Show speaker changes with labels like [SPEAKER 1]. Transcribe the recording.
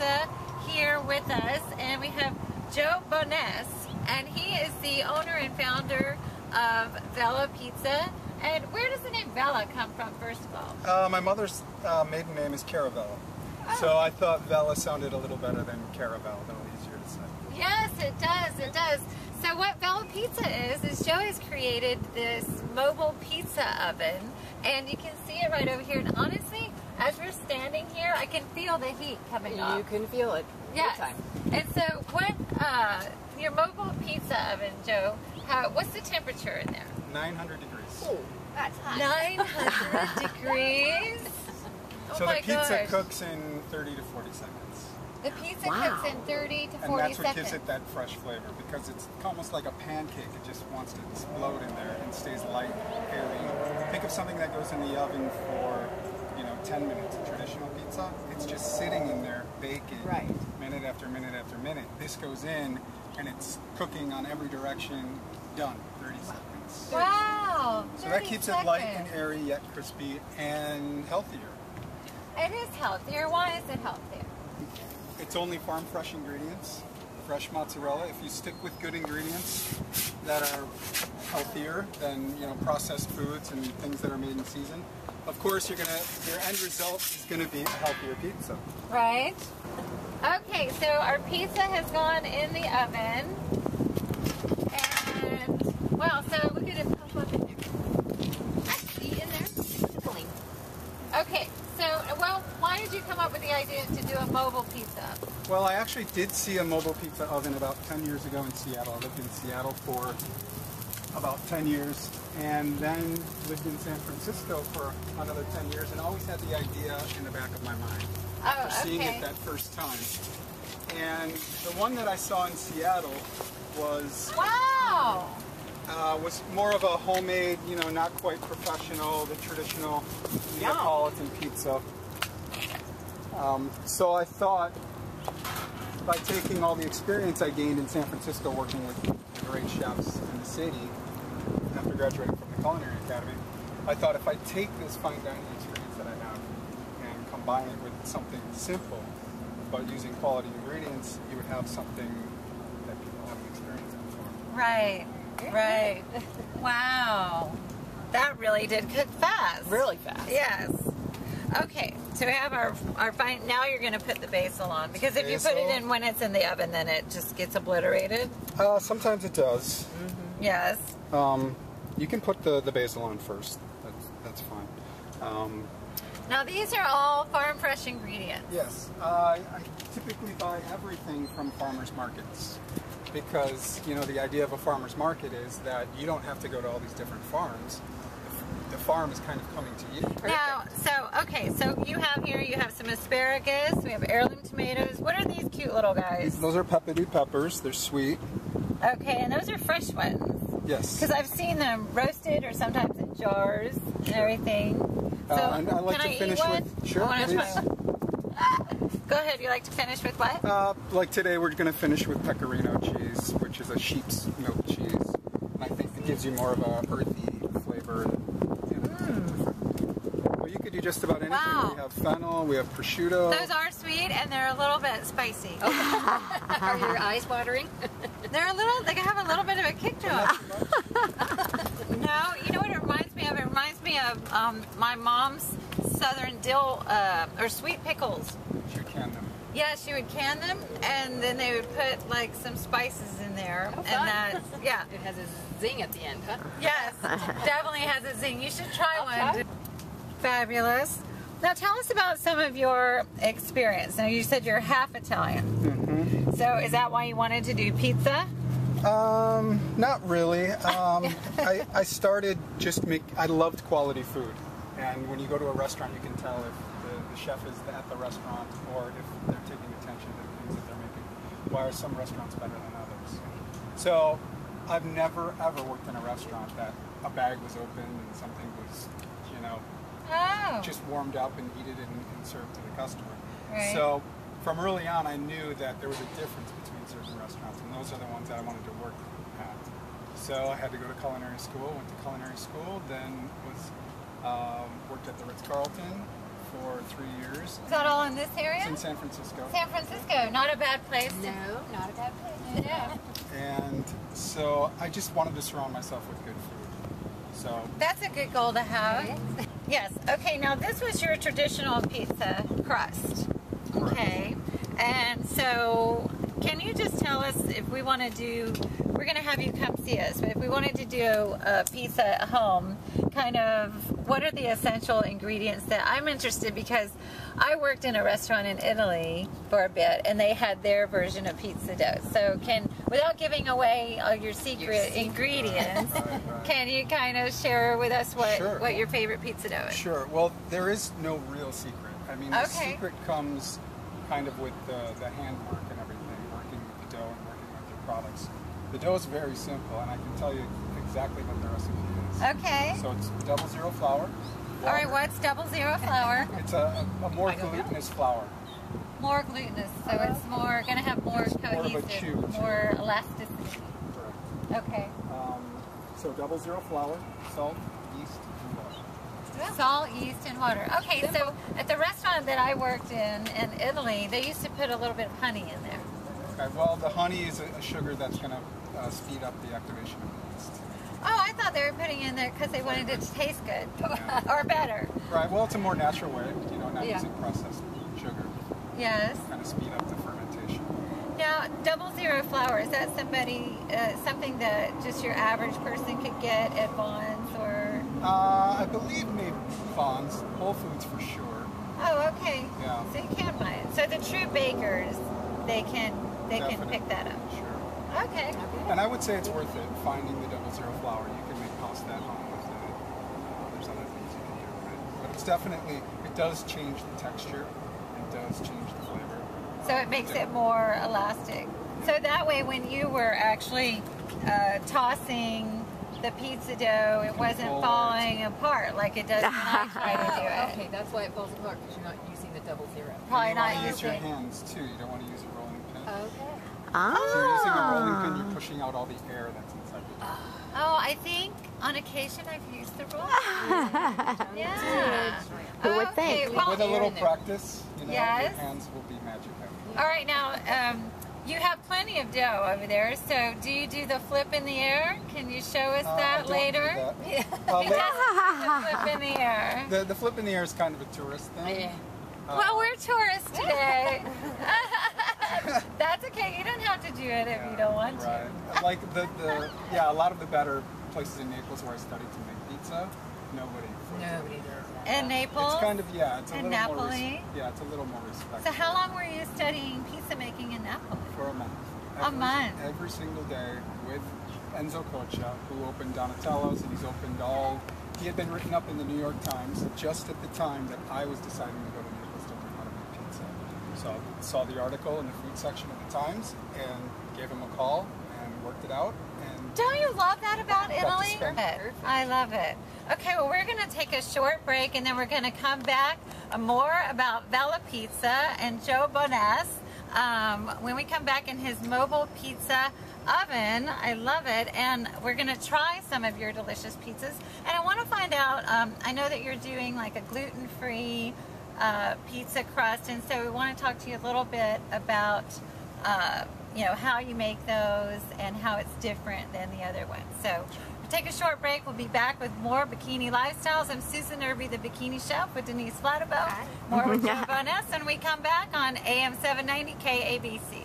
[SPEAKER 1] Pizza here with us, and we have Joe Bones, and he is the owner and founder of VELLA Pizza. And where does the name Vella come from, first of all?
[SPEAKER 2] My mother's maiden name is Caravella. Oh. So I thought Vella sounded a little better than Caravel, a little easier to say.
[SPEAKER 1] Yes, it does, it does. So what VELLA Pizza is Joe has created this mobile pizza oven, and you can see it right over here. And honestly, as we're standing here, I can feel the heat coming up.
[SPEAKER 3] You can feel it.
[SPEAKER 1] Yes.
[SPEAKER 3] Time.
[SPEAKER 1] And so what, your mobile pizza oven, Joe, what's the temperature in there?
[SPEAKER 2] 900 degrees.
[SPEAKER 3] Oh, that's hot.
[SPEAKER 1] 900 degrees? Oh
[SPEAKER 2] so
[SPEAKER 1] my
[SPEAKER 2] the pizza
[SPEAKER 1] gosh.
[SPEAKER 2] cooks in 30 to 40 seconds.
[SPEAKER 1] The pizza cooks in 30 to 40 seconds.
[SPEAKER 2] And that's what gives it that fresh flavor, because it's almost like a pancake. It just wants to explode in there and stays light, airy. Think of something that goes in the oven for 10 minutes. A traditional pizza, it's just sitting in there baking minute after minute after minute. This goes in and it's cooking on every direction, done, 30 seconds.
[SPEAKER 1] Wow!
[SPEAKER 2] So that keeps it light and airy yet crispy and healthier.
[SPEAKER 1] It is healthier. Why is it healthier?
[SPEAKER 2] It's only farm fresh ingredients, fresh mozzarella. If you stick with good ingredients that are healthier than processed foods and things that are made in season, of course your end result is gonna be a healthier pizza.
[SPEAKER 1] Right. Okay, so our pizza has gone in the oven, and wow, so look at it pop up in there. Actually, in there. Okay, so why did you come up with the idea to do a mobile pizza?
[SPEAKER 2] Well, I actually did see a mobile pizza oven about 10 years ago in Seattle. I lived in Seattle for about 10 years, and then lived in San Francisco for another 10 years, and always had the idea in the back of my mind for seeing it that first time. And the one that I saw in Seattle was was more of a homemade, not quite professional, the traditional Neapolitan pizza. So I thought, by taking all the experience I gained in San Francisco working with great chefs in the city after graduating from the Culinary Academy, I thought if I take this fine dining experience that I have and combine it with something simple but using quality ingredients, you would have something that people haven't experienced before.
[SPEAKER 1] Right, right. Wow. That really did cook fast.
[SPEAKER 3] Really fast.
[SPEAKER 1] Yes. Okay, so we have our fine. Now you're going to put the basil on, because if you put it in when it's in the oven, then it just gets obliterated.
[SPEAKER 2] Sometimes it does.
[SPEAKER 1] Mm-hmm. Yes.
[SPEAKER 2] You can put the basil on first. That's fine.
[SPEAKER 1] Now these are all farm fresh ingredients.
[SPEAKER 2] Yes. I typically buy everything from farmers markets, because the idea of a farmer's market is that you don't have to go to all these different farms. The farm is kind of coming to you.
[SPEAKER 1] Now, so you have some asparagus, we have heirloom tomatoes. What are these cute little guys?
[SPEAKER 2] Those are pepperdew peppers. They're sweet.
[SPEAKER 1] Okay, and those are fresh ones.
[SPEAKER 2] Yes.
[SPEAKER 1] Because I've seen them roasted or sometimes in jars and everything. So
[SPEAKER 2] and I like to finish with. Sure, please.
[SPEAKER 1] Go ahead. You like to finish with what?
[SPEAKER 2] Like today, we're going to finish with pecorino cheese, which is a sheep's milk cheese, and I think it gives you more of a earthy flavor. Well, you could do just about anything.
[SPEAKER 1] Wow.
[SPEAKER 2] We have fennel, we have prosciutto.
[SPEAKER 1] Those are sweet and they're a little bit spicy.
[SPEAKER 3] Are your eyes watering?
[SPEAKER 1] They have a little bit of a kick to them. No, you know what it reminds me of? It reminds me of my mom's southern dill or sweet pickles.
[SPEAKER 2] She would can them.
[SPEAKER 1] Yeah, she would can them, and then they would put like some spices in there,
[SPEAKER 3] Oh,
[SPEAKER 1] and that
[SPEAKER 3] It has a zing at the end, huh?
[SPEAKER 1] Yes, definitely has a zing. You should try one. Fabulous. Now tell us about some of your experience. Now you said you're half Italian.
[SPEAKER 2] Mm-hmm.
[SPEAKER 1] So is that why you wanted to do pizza?
[SPEAKER 2] Not really. I started I loved quality food, and when you go to a restaurant, you can tell if the chef is at the restaurant or if they're taking attention to the things that they're making. Why are some restaurants better than others? So I've never ever worked in a restaurant that a bag was open and something was, just warmed up and heated and served to the customer.
[SPEAKER 1] Right.
[SPEAKER 2] So from early on, I knew that there was a difference between certain restaurants, and those are the ones that I wanted to work at. So I had to go to culinary school, went to culinary school, then worked at the Ritz-Carlton for 3 years.
[SPEAKER 1] Is that all in this area?
[SPEAKER 2] It's in San Francisco.
[SPEAKER 1] San Francisco, not a bad place.
[SPEAKER 3] No, not a bad place.
[SPEAKER 1] Yeah.
[SPEAKER 2] And so I just wanted to surround myself with good food. So
[SPEAKER 1] That's a good goal to have. Yes. Okay, now this was your traditional pizza crust.
[SPEAKER 2] Correct.
[SPEAKER 1] Okay. And so can you just tell us if we want to do, we're going to have you come see us, but if we wanted to do a pizza at home, kind of what are the essential ingredients that I'm interested, because I worked in a restaurant in Italy for a bit and they had their version of pizza dough. So without giving away all your secret ingredients,
[SPEAKER 2] right.
[SPEAKER 1] can you kind of share with us
[SPEAKER 2] Sure.
[SPEAKER 1] what your favorite pizza dough is?
[SPEAKER 2] Sure. Well, there is no real secret. I mean, the
[SPEAKER 1] Okay.
[SPEAKER 2] secret comes kind of with the handwork and everything, working with the dough and working with your products. The dough is very simple, and I can tell you exactly what the recipe is.
[SPEAKER 1] Okay.
[SPEAKER 2] So it's 00 flour.
[SPEAKER 1] All right, what's 00 flour?
[SPEAKER 2] It's a more glutinous flour.
[SPEAKER 1] More glutinous, so it's more going to have more
[SPEAKER 2] It's more of a
[SPEAKER 1] cohesive,
[SPEAKER 2] chew,
[SPEAKER 1] more elasticity.
[SPEAKER 2] Correct.
[SPEAKER 1] Okay.
[SPEAKER 2] So 00 flour, salt, yeast, and water.
[SPEAKER 1] Salt, yeast, and water. Okay, so at the restaurant that I worked in Italy, they used to put a little bit of honey in there.
[SPEAKER 2] Okay, well, the honey is a sugar that's going to speed up the activation of the yeast.
[SPEAKER 1] Oh, I thought they were putting it in there because they wanted it to taste good or better.
[SPEAKER 2] Right, well, it's a more natural way, not
[SPEAKER 3] Yeah.
[SPEAKER 2] using processed sugar.
[SPEAKER 1] Yes.
[SPEAKER 2] Kind of speed up the fermentation.
[SPEAKER 1] Now, 00 flour, is that something that just your average person could get at Vaughn's or?
[SPEAKER 2] I believe maybe Vaughn's, Whole Foods for sure.
[SPEAKER 1] Oh, okay.
[SPEAKER 2] Yeah.
[SPEAKER 1] So you can buy it. So the true bakers, they can
[SPEAKER 2] Definitely.
[SPEAKER 1] pick that up.
[SPEAKER 2] Sure.
[SPEAKER 1] Okay.
[SPEAKER 2] And I would say it's worth it, finding the 00 flour. You can make pasta at home with it. There's other things you can do with it. But it's definitely, it does change the texture. It does change the flavor.
[SPEAKER 1] So it makes it more elastic. So that way when you were actually tossing the pizza dough, it wasn't
[SPEAKER 2] Fold.
[SPEAKER 1] falling apart like it does when I try to do it.
[SPEAKER 3] Okay, that's why it falls apart, because you're not using the 00.
[SPEAKER 1] Probably
[SPEAKER 2] you
[SPEAKER 1] not
[SPEAKER 2] want to use your
[SPEAKER 1] using.
[SPEAKER 2] hands too. You don't want to use a rolling pin.
[SPEAKER 3] Okay.
[SPEAKER 2] If you're using a rolling pin, you're pushing out all the air that's inside the dough.
[SPEAKER 1] Oh, I think on occasion I've used the roll. Yeah.
[SPEAKER 4] Who would
[SPEAKER 1] Okay,
[SPEAKER 4] think?
[SPEAKER 1] well,
[SPEAKER 2] With a little
[SPEAKER 3] in there.
[SPEAKER 2] practice,
[SPEAKER 1] Yes.
[SPEAKER 2] your hands will be magic.
[SPEAKER 1] all right, now you have plenty of dough over there. So do you do the flip in the air? Can you show us
[SPEAKER 2] I
[SPEAKER 1] that
[SPEAKER 2] don't do
[SPEAKER 1] later?
[SPEAKER 2] that.
[SPEAKER 1] He
[SPEAKER 2] Later-
[SPEAKER 1] does the flip in the air.
[SPEAKER 2] the flip in the air is kind of a tourist thing.
[SPEAKER 3] Yeah.
[SPEAKER 1] Well, we're tourists today. That's okay. You don't have to do it if you don't want to.
[SPEAKER 2] Right. Like a lot of the better places in Naples where I studied to make pizza, nobody.
[SPEAKER 3] Nobody does that.
[SPEAKER 1] In Naples?
[SPEAKER 2] It's kind of, it's a
[SPEAKER 1] In
[SPEAKER 2] little more
[SPEAKER 1] Napoli?
[SPEAKER 2] it's a little more respectful.
[SPEAKER 1] So how long were you studying pizza making in Napoli?
[SPEAKER 2] For a month.
[SPEAKER 1] A month?
[SPEAKER 2] Every single day with Enzo Coccia, who opened Donatello's, and he had been written up in the New York Times just at the time that I was deciding to go to Naples to learn how to make pizza. So I saw the article in the food section of the Times and gave him a call and worked it out. And
[SPEAKER 1] Don't you love that about
[SPEAKER 2] to
[SPEAKER 1] Italy?
[SPEAKER 2] spend-
[SPEAKER 1] I love it. Okay, well, we're going to take a short break and then we're going to come back more about Vella Pizza and Joe Bonas. When we come back in his mobile pizza oven, I love it, and we're going to try some of your delicious pizzas. And I want to find out, I know that you're doing like a gluten-free pizza crust, and so we want to talk to you a little bit about how you make those and how it's different than the other ones. So we'll take a short break. We'll be back with more Bikini Lifestyles. I'm Susan Irby, the Bikini Chef, with Denise Flattabo. More with Joe Bonas when we come back on AM 790 KABC.